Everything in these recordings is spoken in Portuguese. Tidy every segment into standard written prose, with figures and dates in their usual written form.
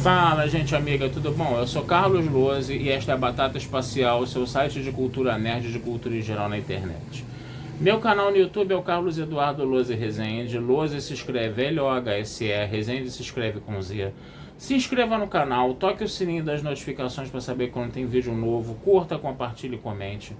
Fala, gente amiga, tudo bom? Eu sou Carlos Lose e esta é a Batata Espacial, o seu site de cultura nerd e de cultura em geral na internet. Meu canal no YouTube é o Carlos Eduardo Lose Rezende. Lose se escreve L-O-H-S-E, Rezende se escreve com Z. Se inscreva no canal, toque o sininho das notificações para saber quando tem vídeo novo, curta, compartilhe e comente.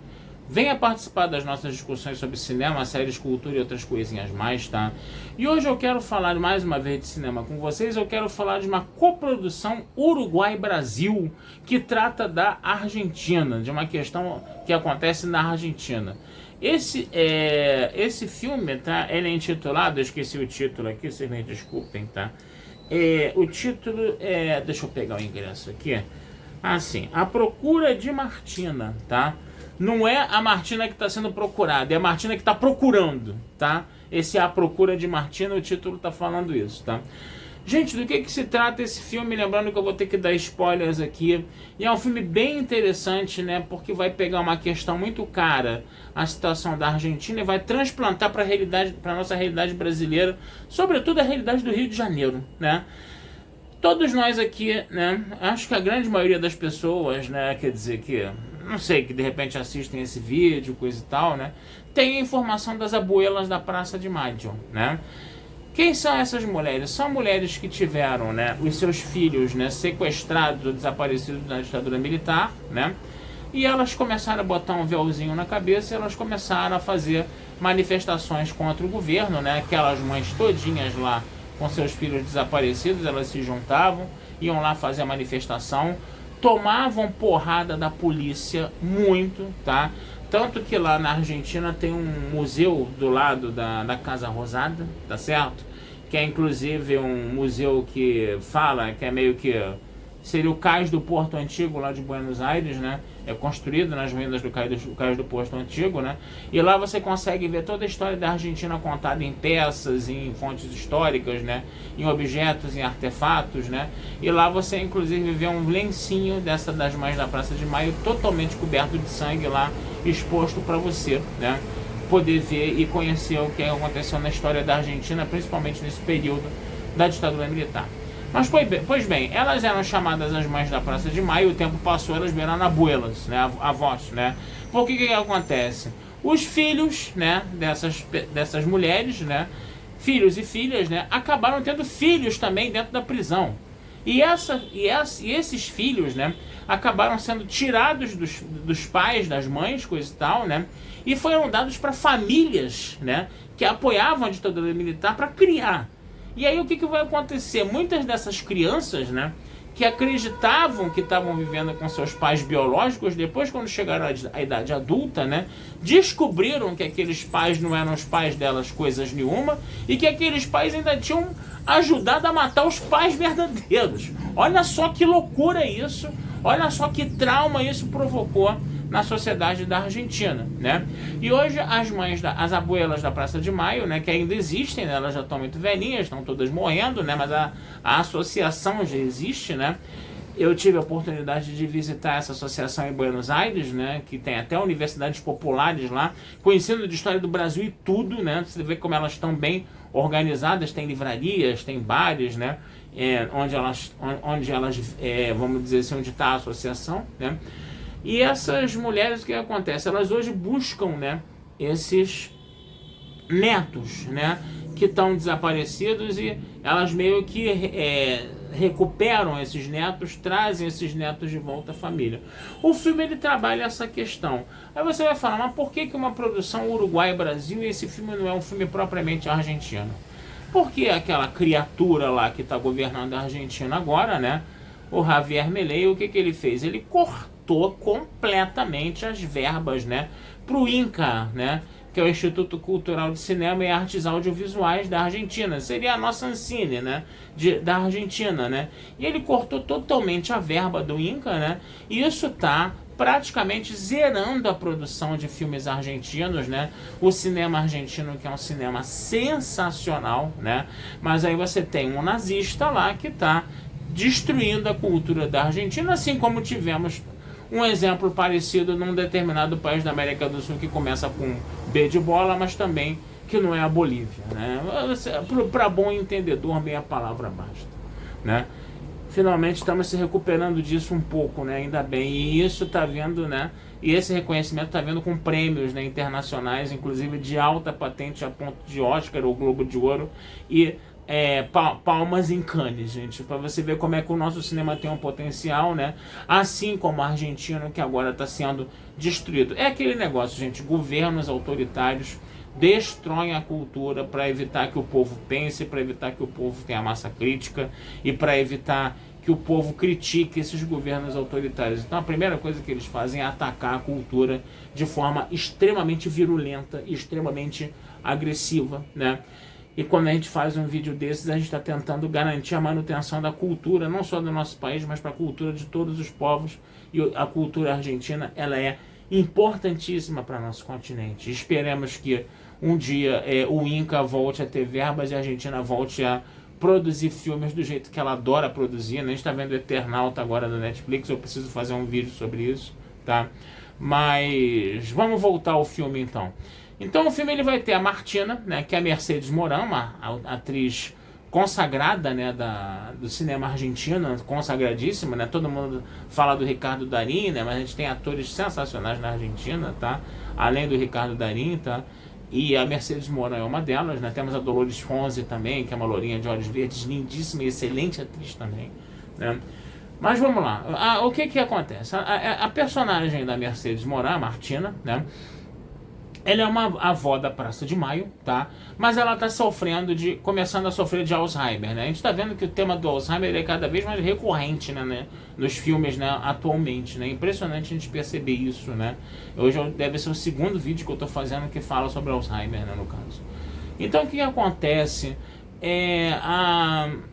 Venha participar das nossas discussões sobre cinema, séries, cultura e outras coisinhas mais, tá? E hoje eu quero falar mais uma vez de cinema com vocês. Eu quero falar de uma coprodução Uruguai-Brasil que trata da Argentina, de uma questão que acontece na Argentina. Esse filme, tá? Ele é intitulado, eu esqueci o título aqui, vocês me desculpem, tá? O título é... Deixa eu pegar o ingresso aqui. Assim, A Procura de Martina, tá? Não é a Martina que está sendo procurada, é a Martina que está procurando, tá? Esse é A Procura de Martina, o título está falando isso, tá? Gente, do que se trata esse filme? Lembrando que eu vou ter que dar spoilers aqui. E é um filme bem interessante, né? Porque vai pegar uma questão muito cara, a situação da Argentina, e vai transplantar para a realidade, para nossa realidade brasileira, sobretudo a realidade do Rio de Janeiro, né? Todos nós aqui, né? Acho que a grande maioria das pessoas, né? Quer dizer que... não sei, que de repente assistem esse vídeo, coisa e tal, né? Tem a informação das abuelas da Praça de Maio, né? Quem são essas mulheres? São mulheres que tiveram, né, os seus filhos, né, sequestrados ou desaparecidos na ditadura militar, né? E elas começaram a botar um véuzinho na cabeça e elas começaram a fazer manifestações contra o governo, né? Aquelas mães todinhas lá com seus filhos desaparecidos, elas se juntavam, iam lá fazer a manifestação, tomavam porrada da polícia muito, tá? Tanto que lá na Argentina tem um museu do lado da Casa Rosada, tá certo? Que é inclusive um museu que fala que é meio que... seria o cais do Porto Antigo lá de Buenos Aires, né? É construído nas ruínas do cais do Porto Antigo, né? E lá você consegue ver toda a história da Argentina contada em peças, em fontes históricas, né? Em objetos, em artefatos, né? E lá você inclusive vê um lencinho das mães da Praça de Maio totalmente coberto de sangue lá, exposto para você, né? Poder ver e conhecer o que aconteceu na história da Argentina, principalmente nesse período da ditadura militar. Mas, pois bem, elas eram chamadas as mães da Praça de Maio, o tempo passou, elas viraram abuelas, né, avós, né? Por que acontece? Os filhos, né, dessas mulheres, né, filhos e filhas, né, acabaram tendo filhos também dentro da prisão. E esses filhos, né, acabaram sendo tirados dos pais, das mães, coisa e tal, né, e foram dados para famílias, né, que apoiavam a ditadura militar para criar. E aí o que vai acontecer? Muitas dessas crianças, né, que acreditavam que estavam vivendo com seus pais biológicos, depois quando chegaram à idade adulta, né, descobriram que aqueles pais não eram os pais delas coisas nenhuma e que aqueles pais ainda tinham ajudado a matar os pais verdadeiros. Olha só que loucura isso, olha só que trauma isso provocou na sociedade da Argentina, né? E hoje as abuelas da Praça de Maio, né, que ainda existem, né, elas já estão muito velhinhas, estão todas morrendo, né, mas a associação já existe, né? Eu tive a oportunidade de visitar essa associação em Buenos Aires, né, que tem até universidades populares lá, conhecendo de história do Brasil e tudo, né? Você vê como elas estão bem organizadas, tem livrarias, tem bares, né, onde elas vamos dizer assim, onde está a associação, né? E essas mulheres, o que acontece? Elas hoje buscam, né, esses netos, né, que estão desaparecidos, e elas meio que recuperam esses netos, trazem esses netos de volta à família. O filme ele trabalha essa questão. Aí você vai falar, mas por que uma produção Uruguai-Brasil e esse filme não é um filme propriamente argentino? Porque aquela criatura lá que está governando a Argentina agora, né, o Javier Milei, o que ele fez? Ele cortou completamente as verbas, né, para o INCA, né, que é o Instituto Cultural de Cinema e Artes Audiovisuais da Argentina. Seria a nossa Ancine, né, da Argentina, né? E ele cortou totalmente a verba do INCA, né? E isso tá praticamente zerando a produção de filmes argentinos, né? O cinema argentino, que é um cinema sensacional, né? Mas aí você tem um nazista lá que tá destruindo a cultura da Argentina, assim como tivemos um exemplo parecido num determinado país da América do Sul que começa com B de bola, mas também que não é a Bolívia, né? Para bom entendedor, meia palavra basta, né? finalmente estamos se recuperando disso um pouco, né? Ainda bem. E isso está vendo, né? E esse reconhecimento está vindo com prêmios, né, internacionais, inclusive de alta patente a ponto de Oscar ou Globo de Ouro e palmas em Cannes, gente, para você ver como é que o nosso cinema tem um potencial, né? Assim como a Argentina, que agora está sendo destruído. É aquele negócio, gente, governos autoritários destroem a cultura para evitar que o povo pense, para evitar que o povo tenha massa crítica e para evitar que o povo critique esses governos autoritários. Então a primeira coisa que eles fazem é atacar a cultura de forma extremamente virulenta e extremamente agressiva, né? E quando a gente faz um vídeo desses, a gente está tentando garantir a manutenção da cultura, não só do nosso país, mas para a cultura de todos os povos. E a cultura argentina, ela é importantíssima para nosso continente. Esperemos que um dia o Inca volte a ter verbas e a Argentina volte a produzir filmes do jeito que ela adora produzir, né? A gente está vendo Eternauta agora da Netflix, eu preciso fazer um vídeo sobre isso, tá? Mas vamos voltar ao filme então. Então o filme ele vai ter a Martina, né, que é a Mercedes Morán, uma atriz consagrada, né, do cinema argentino, consagradíssima, né? Todo mundo fala do Ricardo Darín, né, mas a gente tem atores sensacionais na Argentina, tá? Além do Ricardo Darín, tá? E a Mercedes Morán é uma delas, né? Temos a Dolores Fonzi também, que é uma lourinha de olhos verdes, lindíssima e excelente atriz também, né? Mas vamos lá, o que acontece? A personagem da Mercedes Morán, a Martina, né? Ela é uma avó da Praça de Maio, tá? Mas ela está começando a sofrer de Alzheimer, né? A gente está vendo que o tema do Alzheimer é cada vez mais recorrente, né, nos filmes, né, atualmente, né? Impressionante a gente perceber isso, né? Hoje deve ser o segundo vídeo que eu estou fazendo que fala sobre Alzheimer, né, no caso. Então o que acontece?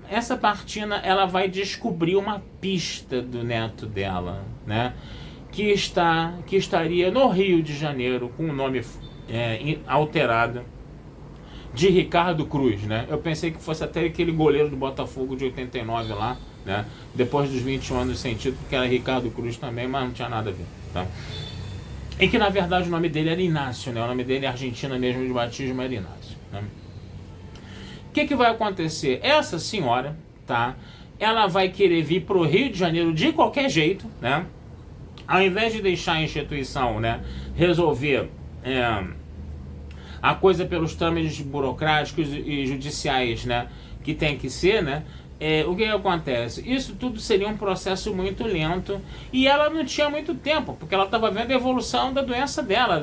Essa Martina, ela vai descobrir uma pista do neto dela, né? Que estaria no Rio de Janeiro com o nome alterado de Ricardo Cruz, né? Eu pensei que fosse até aquele goleiro do Botafogo de 89 lá, né? Depois dos 21 anos sem título, que era Ricardo Cruz também, mas não tinha nada a ver, tá? E que na verdade o nome dele era Inácio, né? O nome dele é argentino mesmo, de batismo era Inácio, né? O que vai acontecer? Essa senhora, tá? Ela vai querer vir pro Rio de Janeiro de qualquer jeito, né? Ao invés de deixar a instituição, né, resolver a coisa pelos trâmites burocráticos e judiciais, né, que tem que ser, né, o que acontece? Isso tudo seria um processo muito lento e ela não tinha muito tempo, porque ela estava vendo a evolução da doença dela,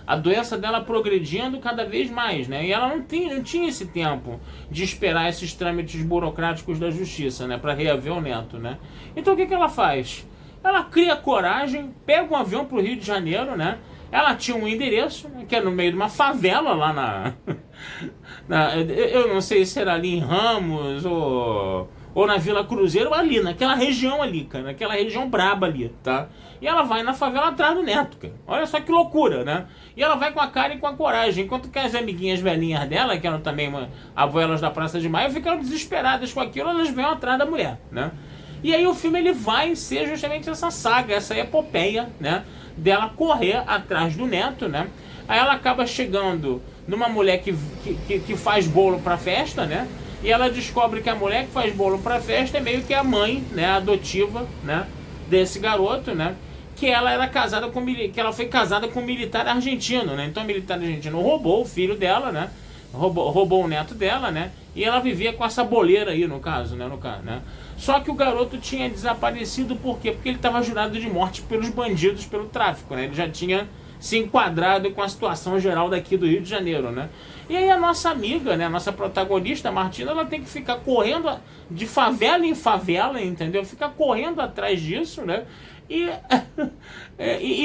a doença dela progredindo cada vez mais, né, e ela não tinha esse tempo de esperar esses trâmites burocráticos da justiça, né, para reaver o neto, né. Então o que ela faz? Ela cria coragem, pega um avião pro Rio de Janeiro, né? Ela tinha um endereço, né, que é no meio de uma favela lá eu não sei se era ali em Ramos ou na Vila Cruzeiro, ali, naquela região ali, cara, naquela região braba ali, tá? E ela vai na favela atrás do neto, cara. Olha só que loucura, né? E ela vai com a cara e com a coragem, enquanto que as amiguinhas velhinhas dela, que eram também abuelas da Praça de Maio, ficaram desesperadas com aquilo, elas vêm atrás da mulher, né? E aí o filme ele vai ser justamente essa saga, essa epopeia, né, dela correr atrás do neto, né? Aí ela acaba chegando numa mulher que faz bolo pra festa, né? E ela descobre que a mulher que faz bolo pra festa é meio que a mãe, né, adotiva, né, desse garoto, né? Que ela era casada que ela foi casada com um militar argentino, né? Então o militar argentino roubou o filho dela, né? Roubou o neto dela, né? E ela vivia com essa boleira aí, no caso, né? Só que o garoto tinha desaparecido, por quê? Porque ele estava jurado de morte pelos bandidos, pelo tráfico, né? Ele já tinha se enquadrado com a situação geral daqui do Rio de Janeiro, né? E aí a nossa amiga, né? A nossa protagonista, a Martina, ela tem que ficar correndo de favela em favela, entendeu? Ficar correndo atrás disso, né? E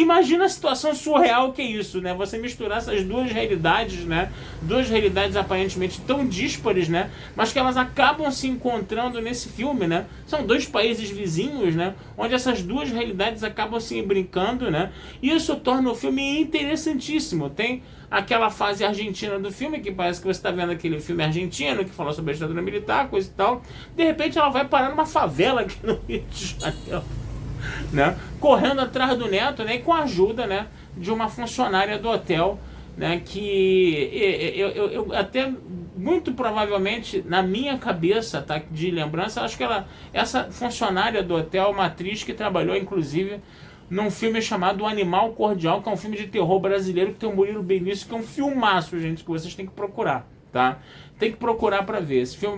imagina a situação surreal que é isso, né? Você misturar essas duas realidades, né? Duas realidades aparentemente tão díspares, né? Mas que elas acabam se encontrando nesse filme, né? São dois países vizinhos, né? Onde essas duas realidades acabam se brincando, né? E isso torna o filme interessantíssimo. Tem aquela fase argentina do filme, que parece que você está vendo aquele filme argentino que fala sobre a ditadura militar, coisa e tal. De repente ela vai parar numa favela aqui no Rio de Janeiro, né, correndo atrás do neto, né, e com a ajuda, né, de uma funcionária do hotel, né, que eu até muito provavelmente, na minha cabeça, tá, de lembrança, acho que essa funcionária do hotel, uma atriz que trabalhou, inclusive, num filme chamado O Animal Cordial, que é um filme de terror brasileiro, que tem o Murilo Benício, que é um filmaço, gente, que vocês têm que procurar, tá? Tem que procurar para ver. Esse filme,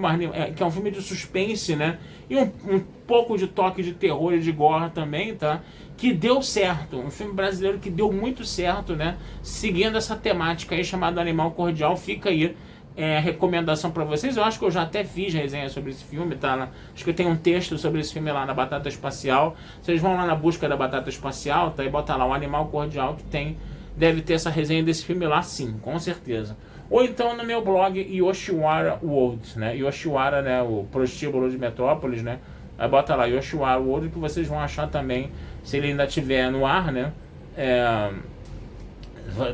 que é um filme de suspense, né? E um pouco de toque de terror e de gore também, tá? Que deu certo. Um filme brasileiro que deu muito certo, né? Seguindo essa temática aí chamada Animal Cordial. Fica aí recomendação para vocês. Eu acho que eu já até fiz resenha sobre esse filme, tá? Acho que tem um texto sobre esse filme lá na Batata Espacial. Vocês vão lá na busca da Batata Espacial, tá? E bota lá o Animal Cordial, que deve ter essa resenha desse filme lá, sim, com certeza. Ou então no meu blog Yoshiwara World, né? Yoshiwara, né? O prostíbulo de Metrópolis, né? Aí bota lá Yoshiwara World, que vocês vão achar também, se ele ainda estiver no ar, né?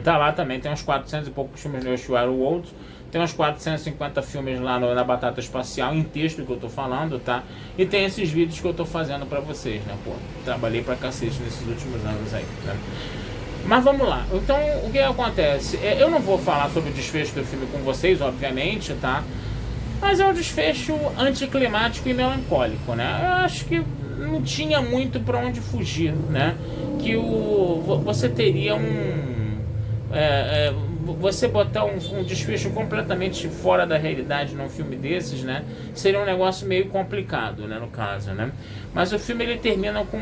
Tá lá também, tem uns 400 e poucos filmes no Yoshiwara World. Tem uns 450 filmes lá na Batata Espacial, em texto que eu tô falando, tá? E tem esses vídeos que eu tô fazendo pra vocês, né? Pô, trabalhei pra cacete nesses últimos anos aí, né? Mas vamos lá. Então, o que acontece? Eu não vou falar sobre o desfecho do filme com vocês, obviamente, tá? Mas é um desfecho anticlimático e melancólico, né? Eu acho que não tinha muito pra onde fugir, né? Que você teria você botar um desfecho completamente fora da realidade num filme desses, né? Seria um negócio meio complicado, né? No caso, né? Mas o filme, ele termina com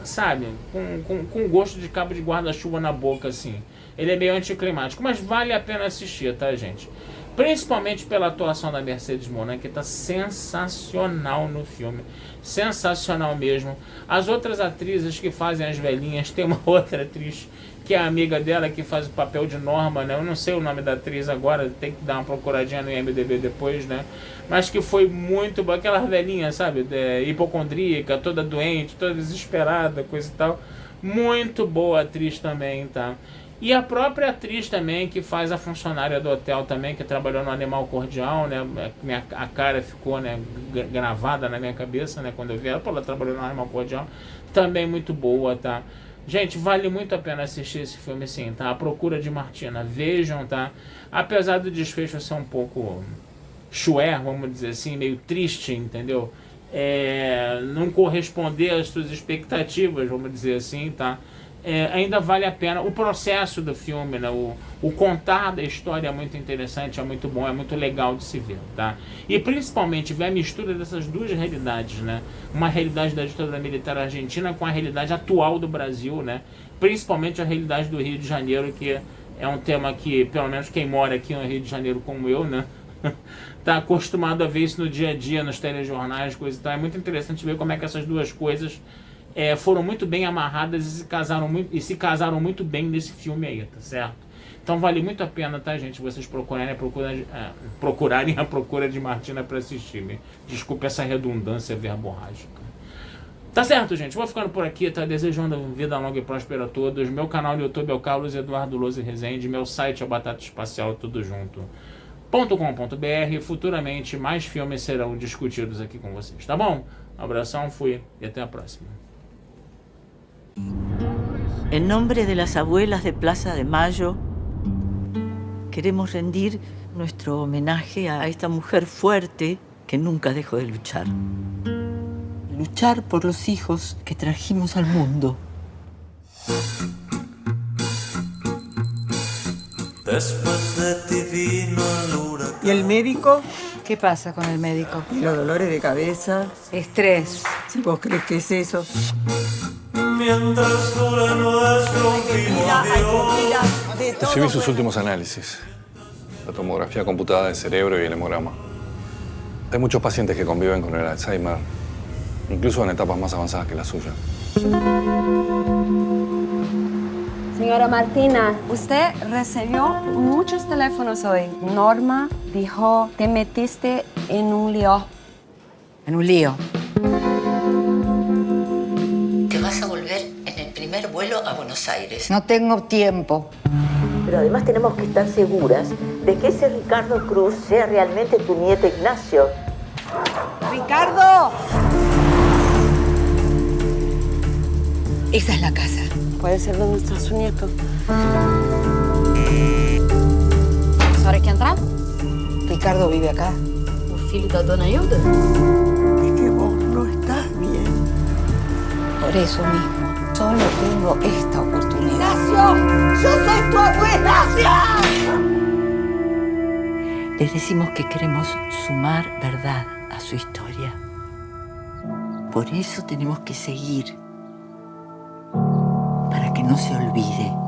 sabe, com gosto de cabo de guarda-chuva na boca, assim. Ele é meio anticlimático, mas vale a pena assistir, tá, gente? Principalmente pela atuação da Mercedes Monand, que tá sensacional no filme. Sensacional mesmo. As outras atrizes que fazem as velhinhas, tem uma outra atriz que é a amiga dela, que faz o papel de Norma, né? Eu não sei o nome da atriz agora, tem que dar uma procuradinha no IMDb depois, né? Mas que foi muito boa, aquela velhinha, sabe? Hipocondríaca, toda doente, toda desesperada, coisa e tal. Muito boa atriz também, tá? E a própria atriz também, que faz a funcionária do hotel também, que trabalhou no Animal Cordial, né? A cara ficou, né, gravada na minha cabeça, né? Quando eu vi ela, pô, ela trabalhou no Animal Cordial. Também muito boa, tá? Gente, vale muito a pena assistir esse filme, sim, tá? A Procura de Martina, vejam, tá? Apesar do desfecho ser um pouco chué, vamos dizer assim, meio triste, entendeu? Não corresponder às suas expectativas, vamos dizer assim, tá? Ainda vale a pena. O processo do filme, né? O contar da história é muito interessante, é muito bom, é muito legal de se ver, tá? E principalmente ver a mistura dessas duas realidades, né? Uma realidade da ditadura militar argentina com a realidade atual do Brasil, né? Principalmente a realidade do Rio de Janeiro, que é um tema que, pelo menos quem mora aqui no Rio de Janeiro como eu, né? Tá acostumado a ver isso no dia a dia, nos telejornais, coisa e tal. É muito interessante ver como é que essas duas coisas foram muito bem amarradas e se casaram muito bem nesse filme aí, tá certo? Então vale muito a pena, tá, gente, vocês procurarem a Procura de Martina para assistir. Desculpe essa redundância verborrágica. Tá certo, gente? Vou ficando por aqui, tá? Desejando vida longa e próspera a todos. Meu canal no YouTube é o Carlos Eduardo Lose Rezende. Meu site é o Batata Espacial, tudo junto. .com.br. Futuramente mais filmes serão discutidos aqui com vocês, tá bom? Um abração, fui e até a próxima. En nombre de las abuelas de Plaza de Mayo, queremos rendir nuestro homenaje a esta mujer fuerte que nunca dejó de luchar. Luchar por los hijos que trajimos al mundo. Después de ti vino el huracán. ¿Y el médico? ¿Qué pasa con el médico? Los dolores de cabeza. Estrés. Si vos crees que es eso. Mientras dura nuestro último adiós. Recibí sus últimos análisis. La tomografía computada del cerebro y el hemograma. Hay muchos pacientes que conviven con el Alzheimer, incluso en etapas más avanzadas que la suya. Señora Martina, usted recibió muchos teléfonos hoy. Norma dijo, te metiste en un lío. En un lío. Te vas a volver en el primer vuelo a Buenos Aires. No tengo tiempo. Pero además tenemos que estar seguras de que ese Ricardo Cruz sea realmente tu nieto Ignacio. ¡Ricardo! Esa es la casa. Puede ser de nuestro nieto. ¿Ahora hay que entrar? Ricardo vive acá. O filho da dona Hilda? Es que vos no estás bien. Por eso mismo, solo tengo esta oportunidad. ¡Yo soy tu abuela! Les decimos que queremos sumar verdad a su historia. Por eso tenemos que seguir, para que no se olvide.